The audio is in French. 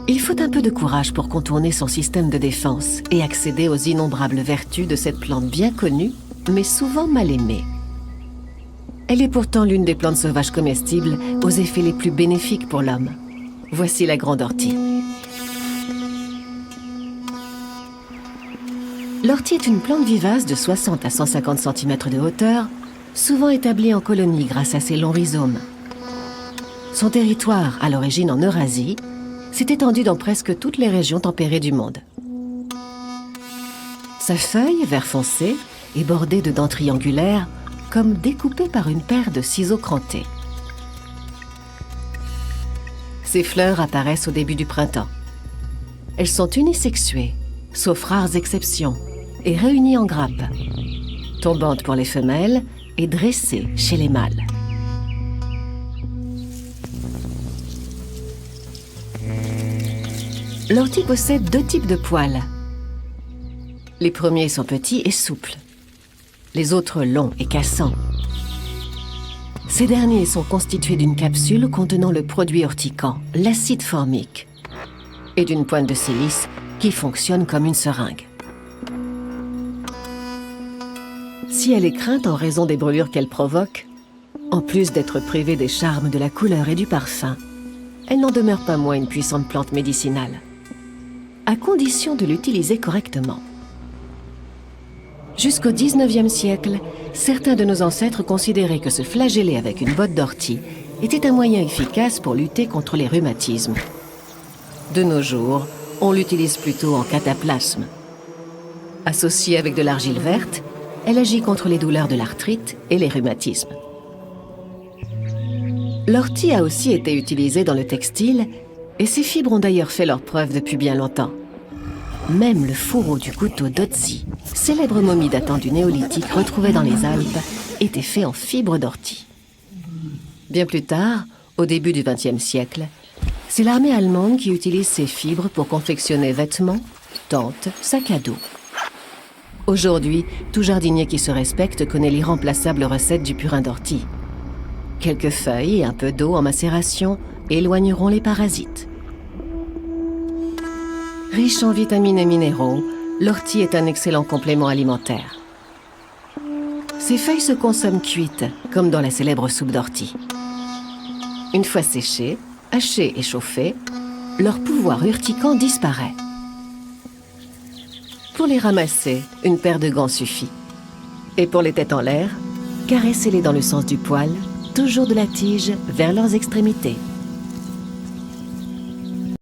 Il faut un peu de courage pour contourner son système de défense et accéder aux innombrables vertus de cette plante bien connue, mais souvent mal aimée. Elle est pourtant l'une des plantes sauvages comestibles aux effets les plus bénéfiques pour l'homme. Voici la grande ortie. L'ortie est une plante vivace de 60 à 150 cm de hauteur, souvent établie en colonie grâce à ses longs rhizomes. Son territoire, à l'origine en Eurasie, s'est étendu dans presque toutes les régions tempérées du monde. Sa feuille, vert foncé, est bordée de dents triangulaires, comme découpées par une paire de ciseaux crantés. Ses fleurs apparaissent au début du printemps. Elles sont unisexuées, sauf rares exceptions, et réunies en grappes, tombantes pour les femelles et dressées chez les mâles. L'ortie possède deux types de poils. Les premiers sont petits et souples, les autres longs et cassants. Ces derniers sont constitués d'une capsule contenant le produit urticant, l'acide formique, et d'une pointe de silice qui fonctionne comme une seringue. Si elle est crainte en raison des brûlures qu'elle provoque, en plus d'être privée des charmes de la couleur et du parfum, elle n'en demeure pas moins une puissante plante médicinale, à condition de l'utiliser correctement. Jusqu'au XIXe siècle, certains de nos ancêtres considéraient que se flageller avec une botte d'ortie était un moyen efficace pour lutter contre les rhumatismes. De nos jours, on l'utilise plutôt en cataplasme. Associée avec de l'argile verte, elle agit contre les douleurs de l'arthrite et les rhumatismes. L'ortie a aussi été utilisée dans le textile et ses fibres ont d'ailleurs fait leur preuve depuis bien longtemps. Même le fourreau du couteau d'Ötzi, célèbre momie datant du néolithique retrouvée dans les Alpes, était fait en fibres d'ortie. Bien plus tard, au début du XXe siècle, c'est l'armée allemande qui utilise ces fibres pour confectionner vêtements, tentes, sacs à dos. Aujourd'hui, tout jardinier qui se respecte connaît l'irremplaçable recette du purin d'ortie. Quelques feuilles et un peu d'eau en macération éloigneront les parasites. Riche en vitamines et minéraux, l'ortie est un excellent complément alimentaire. Ses feuilles se consomment cuites, comme dans la célèbre soupe d'ortie. Une fois séchées, hachées et chauffées, leur pouvoir urticant disparaît. Pour les ramasser, une paire de gants suffit. Et pour les têtes en l'air, caressez-les dans le sens du poil, toujours de la tige vers leurs extrémités.